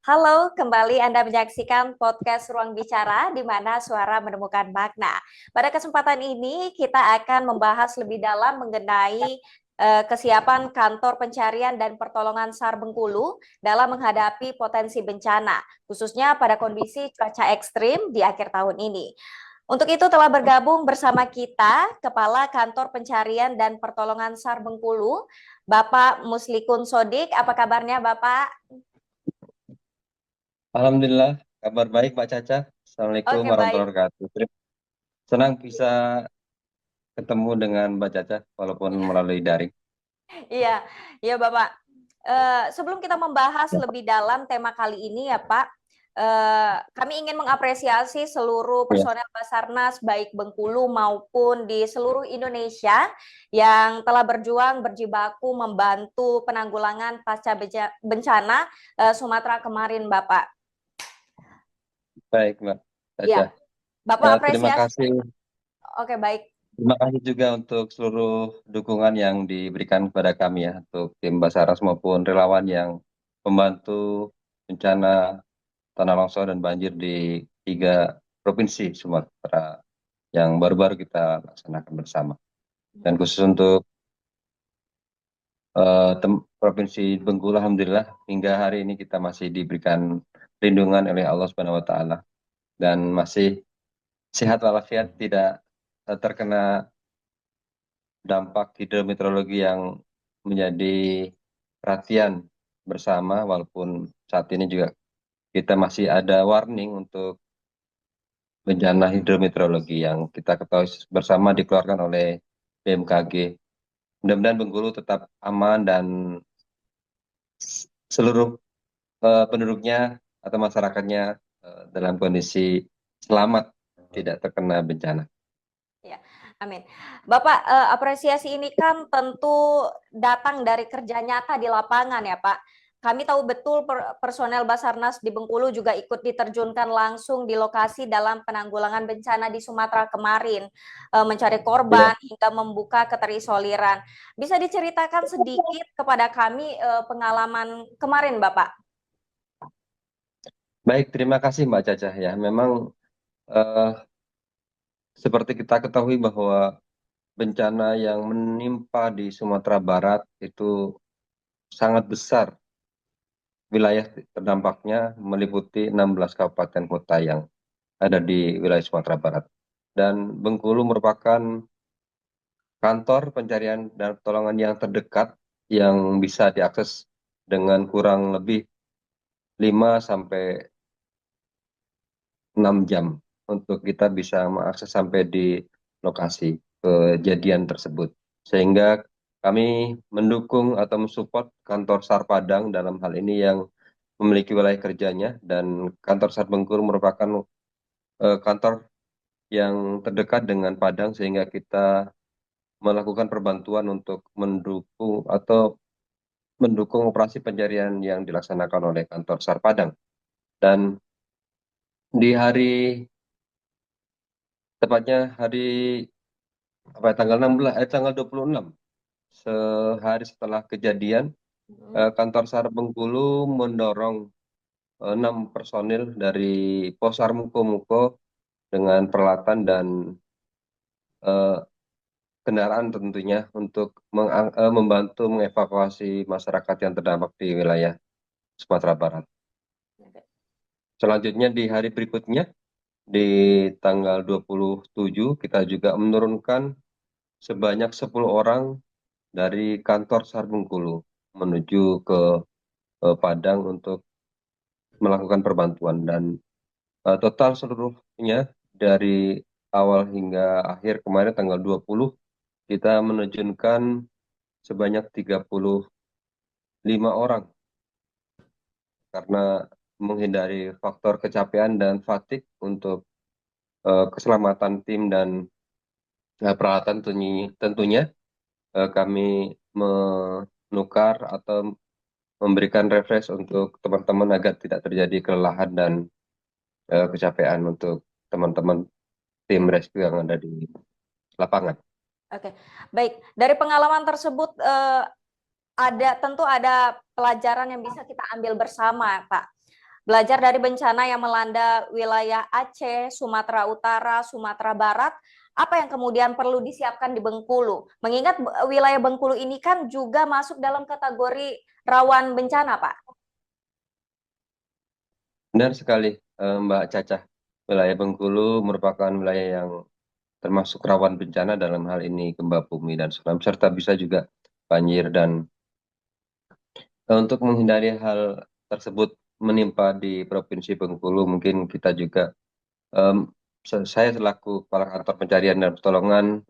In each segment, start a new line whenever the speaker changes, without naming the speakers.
Halo, kembali Anda menyaksikan podcast Ruang Bicara di mana suara menemukan makna. Pada kesempatan ini kita akan membahas lebih dalam mengenai kesiapan kantor pencarian dan pertolongan SAR Bengkulu dalam menghadapi potensi bencana, khususnya pada kondisi cuaca ekstrim di akhir tahun ini. Untuk itu telah bergabung bersama kita Kepala Kantor Pencarian dan Pertolongan SAR Bengkulu, Bapak Muslikun Sodik. Apa kabarnya Bapak?
Alhamdulillah, kabar baik Mbak Caca. Assalamualaikum
Oke,
warahmatullahi
baik.
wabarakatuh. Senang bisa ketemu dengan Mbak Caca walaupun melalui daring.
Iya, iya Bapak. Sebelum kita membahas
Ya,
lebih dalam tema kali ini ya Pak, kami ingin mengapresiasi seluruh
ya.
personel Basarnas baik Bengkulu maupun di seluruh Indonesia yang telah berjuang berjibaku membantu penanggulangan pasca bencana Sumatera kemarin Bapak.
Baik Mbak Caca.
Ya, Bapak
Terima
apresiasi.
kasih,
Oke, baik.
terima kasih juga untuk seluruh dukungan yang diberikan kepada kami ya, untuk tim Basarnas maupun relawan yang membantu bencana tanah longsor dan banjir di 3 provinsi Sumatera yang baru-baru kita laksanakan bersama. Dan khusus untuk Provinsi Bengkulu, alhamdulillah hingga hari ini kita masih diberikan lindungan oleh Allah Subhanahu wa taala dan masih sehat walafiat, tidak terkena dampak hidrometeorologi yang menjadi perhatian bersama, walaupun saat ini juga kita masih ada warning untuk bencana hidrometeorologi yang kita ketahui bersama dikeluarkan oleh BMKG. Mudah-mudahan Bengkulu tetap aman dan seluruh penduduknya atau masyarakatnya dalam kondisi selamat, tidak terkena bencana.
Ya, amin. Bapak, apresiasi ini kan tentu datang dari kerja nyata di lapangan ya, Pak. Kami tahu betul personel Basarnas di Bengkulu juga ikut diterjunkan langsung di lokasi dalam penanggulangan bencana di Sumatera kemarin, mencari
Ya,
korban hingga membuka keterisoliran. Bisa diceritakan sedikit kepada kami pengalaman kemarin, Bapak?
baik, terima kasih Mbak Caca ya. Memang eh, seperti kita ketahui bahwa bencana yang menimpa di Sumatera Barat itu sangat besar. Wilayah terdampaknya meliputi 16 kabupaten kota yang ada di wilayah Sumatera Barat. Dan Bengkulu merupakan kantor pencarian dan pertolongan yang terdekat yang bisa diakses dengan kurang lebih 5 sampai 6 jam untuk kita bisa mengakses sampai di lokasi kejadian tersebut. Sehingga kami mendukung atau mensupport kantor SAR Padang dalam hal ini yang memiliki wilayah kerjanya, dan kantor SAR Bengkulu merupakan kantor yang terdekat dengan Padang, sehingga kita melakukan perbantuan untuk mendukung operasi pencarian yang dilaksanakan oleh kantor SAR Padang. Dan di tepatnya hari tanggal 16, tanggal 26, sehari setelah kejadian, kantor SAR Bengkulu mendorong 6 personil dari Posar Muko dengan peralatan dan eh, kendaraan tentunya untuk membantu mengevakuasi masyarakat yang terdampak di wilayah Sumatera Barat. Selanjutnya di hari berikutnya, di tanggal 27, kita juga menurunkan sebanyak 10 orang dari kantor SAR Bengkulu menuju ke Padang untuk melakukan perbantuan. Dan total seluruhnya dari awal hingga akhir kemarin tanggal 20, kita menerjunkan sebanyak 35 orang karena menghindari faktor kecapean dan fatigue untuk keselamatan tim dan peralatan. Tentunya kami menukar atau memberikan refresh untuk teman-teman agar tidak terjadi kelelahan dan kecapean untuk teman-teman tim rescue yang ada di lapangan.
Oke, baik. Dari pengalaman tersebut, tentu ada pelajaran yang bisa kita ambil bersama, Pak. Belajar dari bencana yang melanda wilayah Aceh, Sumatera Utara, Sumatera Barat, apa yang kemudian perlu disiapkan di Bengkulu? Mengingat wilayah Bengkulu ini kan juga masuk dalam kategori rawan bencana, Pak.
Benar sekali, Mbak Caca. Wilayah Bengkulu merupakan wilayah yang termasuk rawan bencana dalam hal ini gempa bumi dan tsunami, serta bisa juga banjir. Dan untuk menghindari hal tersebut menimpa di Provinsi Bengkulu, mungkin kita juga, em, saya selaku Kepala Kantor Pencarian dan Pertolongan,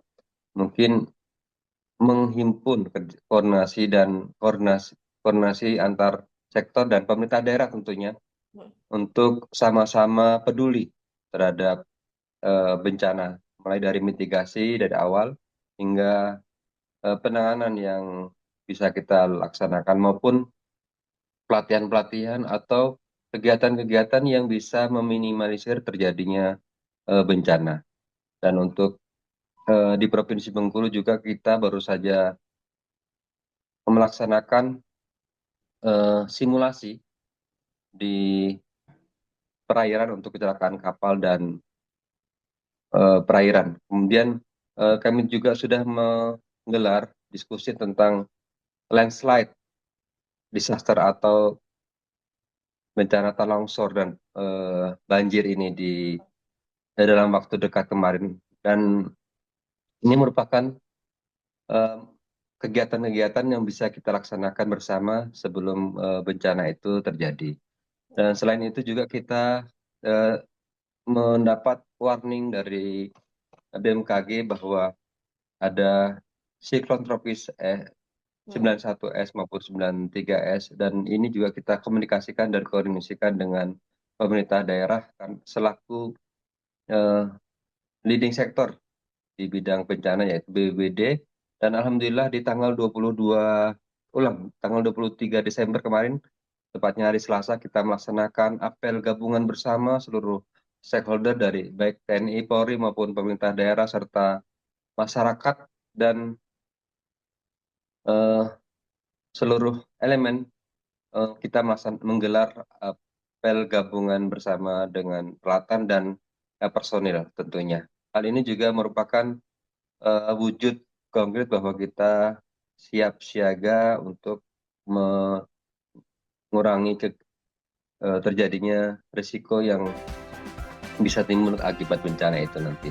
mungkin menghimpun koordinasi dan koordinasi antar sektor dan pemerintah daerah tentunya untuk sama-sama peduli terhadap bencana, mulai dari mitigasi dari awal hingga penanganan yang bisa kita laksanakan, maupun pelatihan-pelatihan atau kegiatan-kegiatan yang bisa meminimalisir terjadinya bencana. Dan untuk di Provinsi Bengkulu juga kita baru saja melaksanakan simulasi di perairan untuk kecelakaan kapal dan perairan. Kemudian kami juga sudah menggelar diskusi tentang landslide disaster atau bencana tanah longsor dan banjir ini dalam waktu dekat kemarin. Dan ini merupakan eh, kegiatan-kegiatan yang bisa kita laksanakan bersama sebelum bencana itu terjadi. Dan selain itu juga kita eh, mendapat warning dari BMKG bahwa ada siklon tropis 91S maupun 93S, dan ini juga kita komunikasikan dan koordinasikan dengan pemerintah daerah kan, selaku eh, leading sektor di bidang bencana yaitu BPBD. Dan alhamdulillah di tanggal 23 Desember kemarin, tepatnya hari Selasa, kita melaksanakan apel gabungan bersama seluruh stakeholder dari baik TNI, Polri maupun pemerintah daerah serta masyarakat, dan eh, seluruh elemen. Kita menggelar apel gabungan bersama dengan peralatan dan personil tentunya. Hal ini juga merupakan wujud konkret bahwa kita siap siaga untuk mengurangi terjadinya risiko yang bisa timbul akibat bencana itu nanti.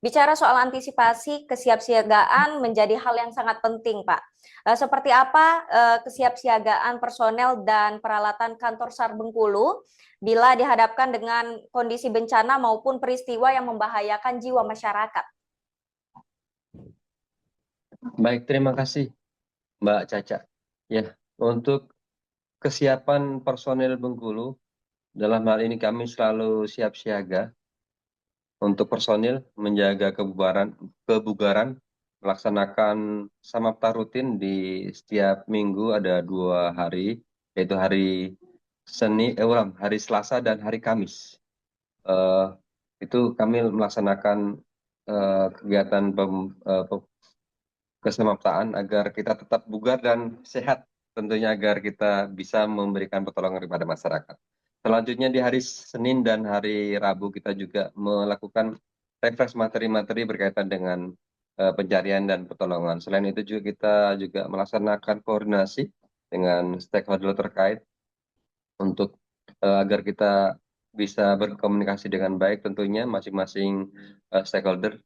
Bicara soal antisipasi, kesiapsiagaan menjadi hal yang sangat penting, Pak. Seperti apa kesiapsiagaan personel dan peralatan kantor SAR Bengkulu bila dihadapkan dengan kondisi bencana maupun peristiwa yang membahayakan jiwa masyarakat?
Baik, terima kasih Mbak Caca. Ya, untuk kesiapan personil Bengkulu, dalam hal ini kami selalu siap siaga untuk personil menjaga kebugaran, melaksanakan samapta rutin di setiap minggu ada 2 hari, yaitu hari Selasa dan hari Kamis. Eh, itu kami melaksanakan kegiatan kesamaptaan agar kita tetap bugar dan sehat, tentunya agar kita bisa memberikan pertolongan kepada masyarakat. Selanjutnya di hari Senin dan hari Rabu kita juga melakukan refresh materi-materi berkaitan dengan pencarian dan pertolongan. Selain itu juga kita juga melaksanakan koordinasi dengan stakeholder terkait untuk agar kita bisa berkomunikasi dengan baik, tentunya masing-masing stakeholder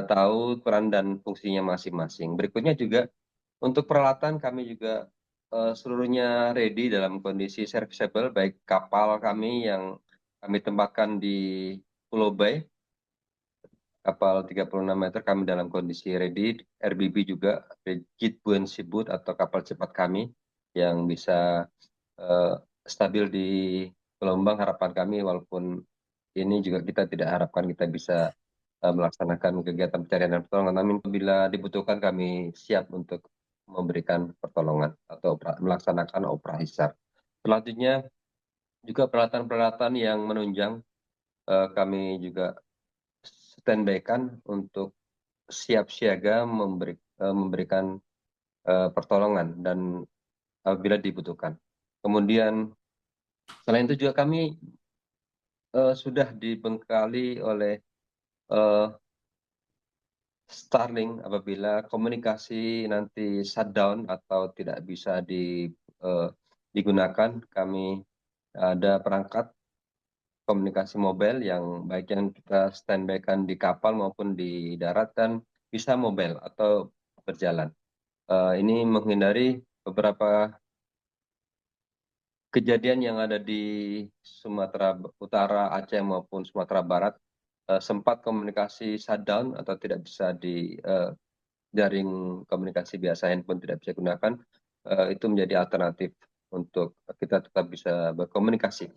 tahu peran dan fungsinya masing-masing. Berikutnya juga untuk peralatan kami juga seluruhnya ready dalam kondisi serviceable, baik kapal kami yang kami tempatkan di Pulau Bay, kapal 36 meter kami dalam kondisi ready, RBB juga, Rigid Buoyancy Boat atau kapal cepat kami yang bisa stabil di gelombang. Harapan kami, walaupun ini juga kita tidak harapkan kita bisa melaksanakan kegiatan pencarian dan pertolongan, namun bila dibutuhkan kami siap untuk memberikan pertolongan atau melaksanakan operasi SAR. Selanjutnya juga peralatan-peralatan yang menunjang kami juga standby-kan untuk siap siaga memberikan pertolongan dan apabila dibutuhkan. Kemudian selain itu juga kami sudah dibekali oleh eh, Starlink apabila komunikasi nanti shutdown atau tidak bisa eh, digunakan, kami ada perangkat komunikasi mobile yang baik yang kita standby-kan di kapal maupun di darat dan bisa mobile atau berjalan. Ini menghindari beberapa kejadian yang ada di Sumatera Utara, Aceh maupun Sumatera Barat, sempat komunikasi shutdown atau tidak bisa di jaring komunikasi biasa handphone tidak bisa gunakan, itu menjadi alternatif untuk kita tetap bisa berkomunikasi.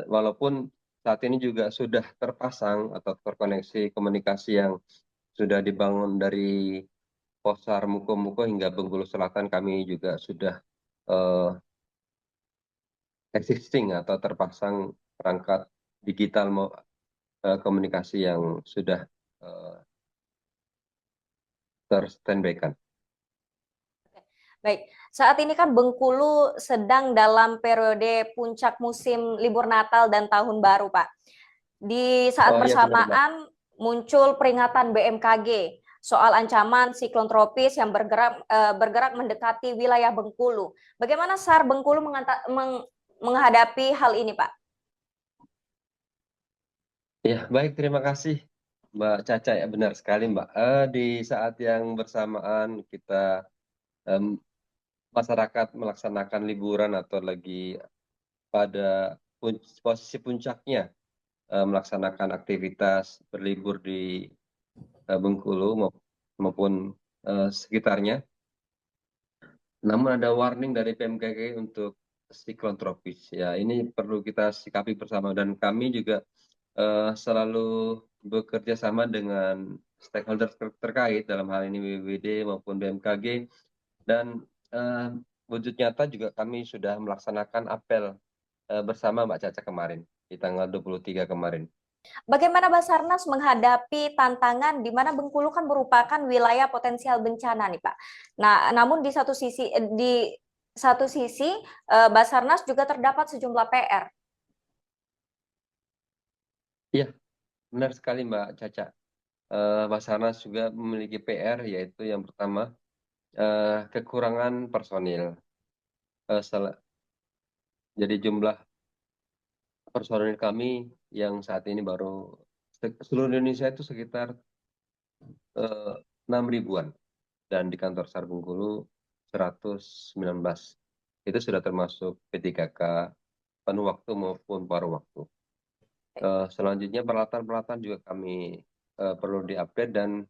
Walaupun saat ini juga sudah terpasang atau terkoneksi komunikasi yang sudah dibangun dari Posar Muko-Muko hingga Bengkulu Selatan, kami juga sudah eh, existing atau terpasang perangkat digital komunikasi yang sudah eh, terstandby-kan.
Baik, saat ini kan Bengkulu sedang dalam periode puncak musim libur Natal dan Tahun Baru, Pak. Di saat
Oh iya benar Mbak.
bersamaan muncul peringatan BMKG soal ancaman siklon tropis yang bergerak mendekati wilayah Bengkulu. Bagaimana SAR Bengkulu menghadapi hal ini, Pak?
Ya baik, terima kasih Mbak Caca, ya benar sekali Mbak. Di saat yang bersamaan kita em, masyarakat melaksanakan liburan atau lagi pada posisi puncaknya melaksanakan aktivitas berlibur di Bengkulu maupun sekitarnya. Namun ada warning dari BMKG untuk siklon tropis. Ya, ini perlu kita sikapi bersama dan kami juga selalu bekerja sama dengan stakeholder terkait dalam hal ini BPBD maupun BMKG, dan eh, wujud nyata juga kami sudah melaksanakan apel bersama Mbak Caca kemarin di tanggal 23 kemarin.
Bagaimana Basarnas menghadapi tantangan di mana Bengkulu kan merupakan wilayah potensial bencana nih, Pak. Nah, namun di satu sisi Basarnas juga terdapat sejumlah PR.
Iya, benar sekali Mbak Caca. Basarnas juga memiliki PR, yaitu yang pertama kekurangan personil. Jadi jumlah personil kami yang saat ini baru seluruh Indonesia itu sekitar 6 ribuan, dan di kantor SAR Bengkulu 119. Itu sudah termasuk P3K penuh waktu maupun paruh waktu. Selanjutnya peralatan-peralatan juga kami perlu diupdate, dan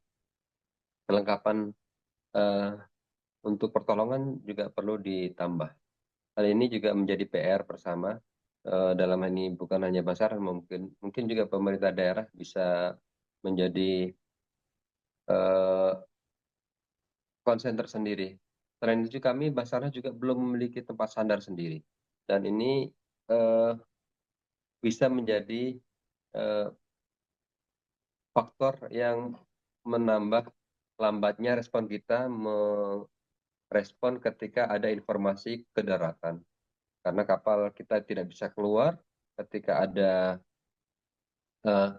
kelengkapan eh, untuk pertolongan juga perlu ditambah. Hal ini juga menjadi PR bersama. Dalam hal ini bukan hanya Basar, mungkin juga pemerintah daerah bisa menjadi eh, konsen tersendiri. Selain itu kami Basarnas juga belum memiliki tempat sandar sendiri, dan ini eh, bisa menjadi eh, faktor yang menambah lambatnya respon kita merespon ketika ada informasi kedaratan, karena kapal kita tidak bisa keluar ketika eh,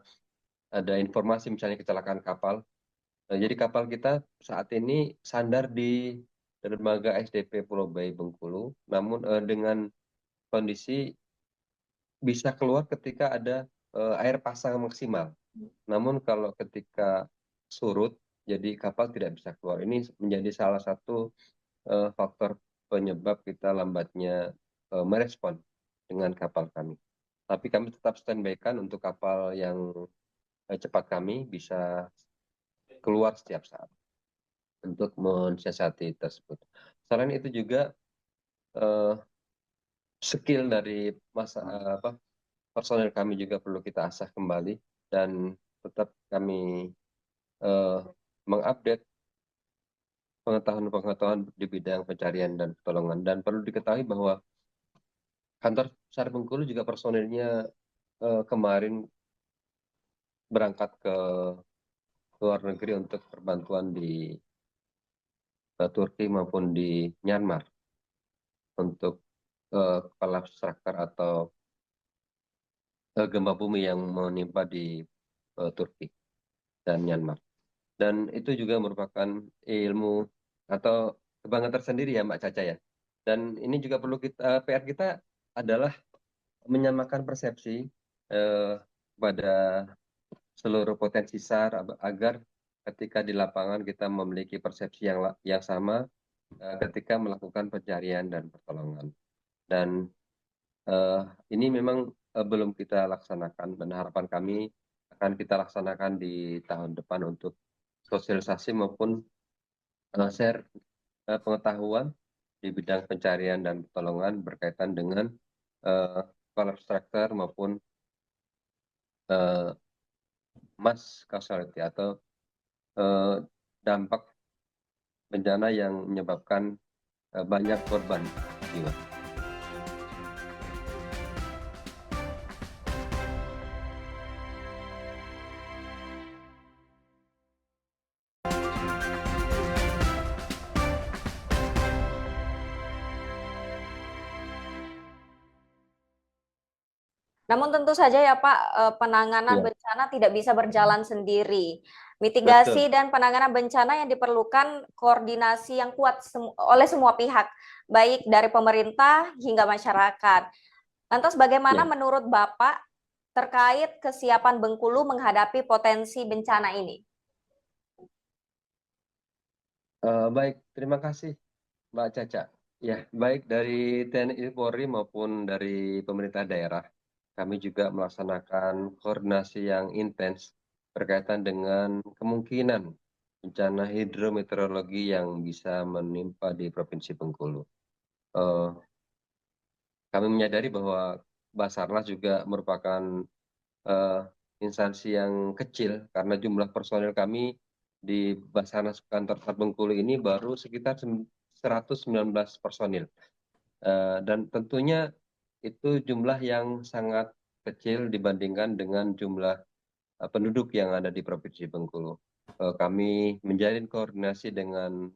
ada informasi misalnya kecelakaan kapal. Jadi kapal kita saat ini sandar di dermaga SDP Pulau Bayi Bengkulu, namun dengan kondisi bisa keluar ketika ada air pasang maksimal. Namun kalau ketika surut, jadi kapal tidak bisa keluar. Ini menjadi salah satu faktor penyebab kita lambatnya merespon dengan kapal kami. Tapi kami tetap standby-kan untuk kapal yang cepat, kami bisa keluar setiap saat untuk mensiasati tersebut. Selain itu juga eh, skill dari apa, personel kami juga perlu kita asah kembali, dan tetap kami eh, mengupdate pengetahuan-pengetahuan di bidang pencarian dan pertolongan. Dan perlu diketahui bahwa kantor besar Bengkulu juga personilnya kemarin berangkat ke luar negeri untuk perbantuan di Turki maupun di Myanmar untuk kepala struktur atau gempa bumi yang menimpa di Turki dan Myanmar. Dan itu juga merupakan ilmu atau kebanggaan tersendiri ya Mbak Caca ya. Dan ini juga perlu PR kita adalah menyamakan persepsi pada seluruh potensi SAR agar ketika di lapangan kita memiliki persepsi yang sama ketika melakukan pencarian dan pertolongan. Dan ini memang belum kita laksanakan dan harapan kami akan kita laksanakan di tahun depan untuk sosialisasi maupun share pengetahuan di bidang pencarian dan pertolongan berkaitan dengan collapse structure maupun mass causality atau dampak bencana yang menyebabkan banyak korban jiwa.
Namun tentu saja ya Pak, penanganan
Ya,
bencana tidak bisa berjalan sendiri.
betul.
Mitigasi dan penanganan bencana yang diperlukan koordinasi yang kuat oleh semua pihak, baik dari pemerintah hingga masyarakat. Lantas bagaimana
Ya,
menurut Bapak terkait kesiapan Bengkulu menghadapi potensi bencana ini?
baik. Terima kasih Mbak Caca. Ya, baik dari TNI Polri maupun dari pemerintah daerah, kami juga melaksanakan koordinasi yang intens berkaitan dengan kemungkinan bencana hidrometeorologi yang bisa menimpa di Provinsi Bengkulu. Eh, Kami menyadari bahwa Basarnas juga merupakan eh, instansi yang kecil karena jumlah personil kami di Basarnas kantor Sar Bengkulu ini baru sekitar 119 personil. Dan tentunya itu jumlah yang sangat kecil dibandingkan dengan jumlah penduduk yang ada di Provinsi Bengkulu. Kami menjalin koordinasi dengan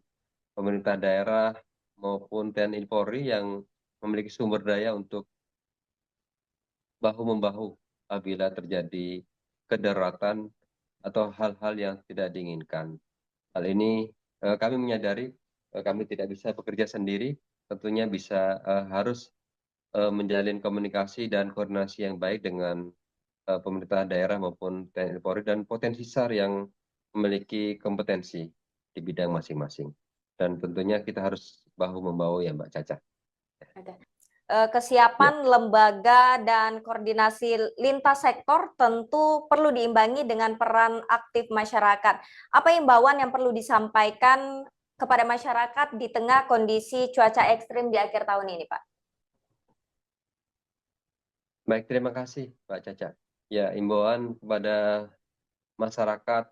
pemerintah daerah maupun TNI Polri yang memiliki sumber daya untuk bahu-membahu apabila terjadi kedaruratan atau hal-hal yang tidak diinginkan. Hal ini kami menyadari kami tidak bisa bekerja sendiri, tentunya harus menjalin komunikasi dan koordinasi yang baik dengan pemerintah daerah maupun TNI Polri dan potensi SAR yang memiliki kompetensi di bidang masing-masing. Dan tentunya kita harus bahu-membahu ya Mbak Caca. Ya.
Kesiapan lembaga dan koordinasi lintas sektor tentu perlu diimbangi dengan peran aktif masyarakat. Apa imbauan yang perlu disampaikan kepada masyarakat di tengah kondisi cuaca ekstrim di akhir tahun ini, Pak?
Baik, terima kasih Mbak Caca. Ya, imbauan kepada masyarakat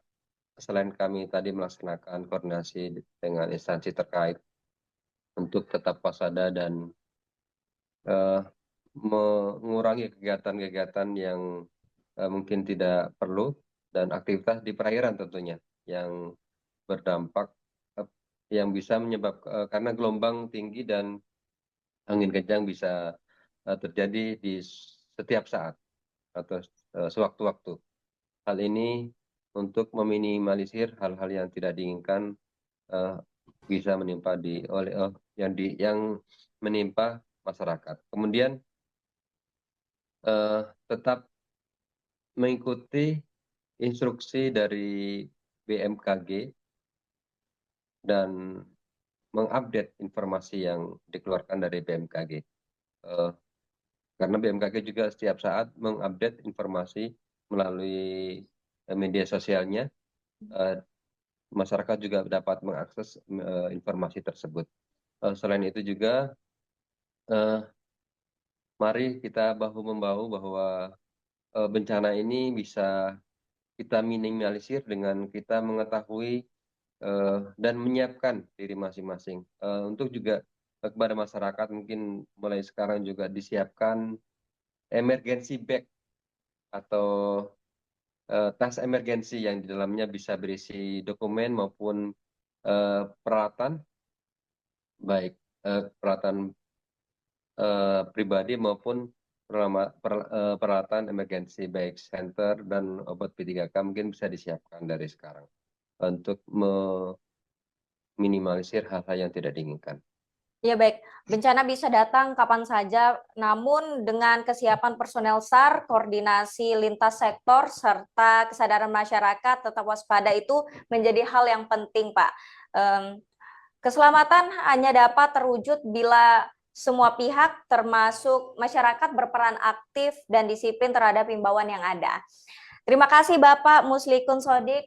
selain kami tadi melaksanakan koordinasi dengan instansi terkait untuk tetap waspada dan eh, mengurangi kegiatan-kegiatan yang mungkin tidak perlu dan aktivitas di perairan tentunya yang berdampak yang bisa menyebabkan karena gelombang tinggi dan angin kencang bisa terjadi di setiap saat atau sewaktu-waktu. Hal ini untuk meminimalisir hal-hal yang tidak diinginkan eh, bisa menimpa yang menimpa masyarakat. Kemudian tetap mengikuti instruksi dari BMKG dan mengupdate informasi yang dikeluarkan dari BMKG. Eh, karena BMKG juga setiap saat mengupdate informasi melalui media sosialnya. Eh, Masyarakat juga dapat mengakses informasi tersebut. Selain itu juga, eh, mari kita bahu-membahu bahwa bencana ini bisa kita minimalisir dengan kita mengetahui dan menyiapkan diri masing-masing. Untuk juga kepada masyarakat mungkin mulai sekarang juga disiapkan emergency bag atau tas emergensi yang di dalamnya bisa berisi dokumen maupun peralatan, baik peralatan pribadi maupun peralatan emergensi baik center dan obat P3K mungkin bisa disiapkan dari sekarang untuk meminimalisir hal-hal yang tidak diinginkan.
Ya baik, bencana bisa datang kapan saja, namun dengan kesiapan personel SAR, koordinasi lintas sektor, serta kesadaran masyarakat tetap waspada itu menjadi hal yang penting, Pak. Keselamatan hanya dapat terwujud bila semua pihak termasuk masyarakat berperan aktif dan disiplin terhadap himbauan yang ada. Terima kasih Bapak Muslikun Sodi,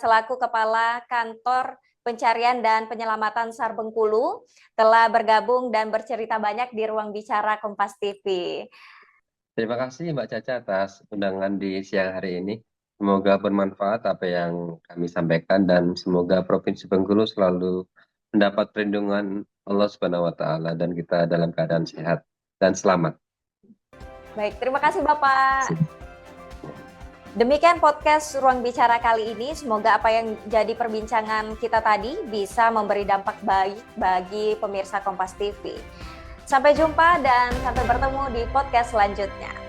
selaku Kepala Kantor Pencarian dan Penyelamatan SAR Bengkulu, telah bergabung dan bercerita banyak di Ruang Bicara Kompas TV.
Terima kasih Mbak Caca atas undangan di siang hari ini. Semoga bermanfaat apa yang kami sampaikan dan semoga Provinsi Bengkulu selalu mendapat perlindungan Allah Subhanahu wa taala dan kita dalam keadaan sehat dan selamat.
Baik, terima kasih Bapak. Demikian podcast Ruang Bicara kali ini. Semoga apa yang jadi perbincangan kita tadi bisa memberi dampak baik bagi pemirsa Kompas TV. Sampai jumpa dan sampai bertemu di podcast selanjutnya.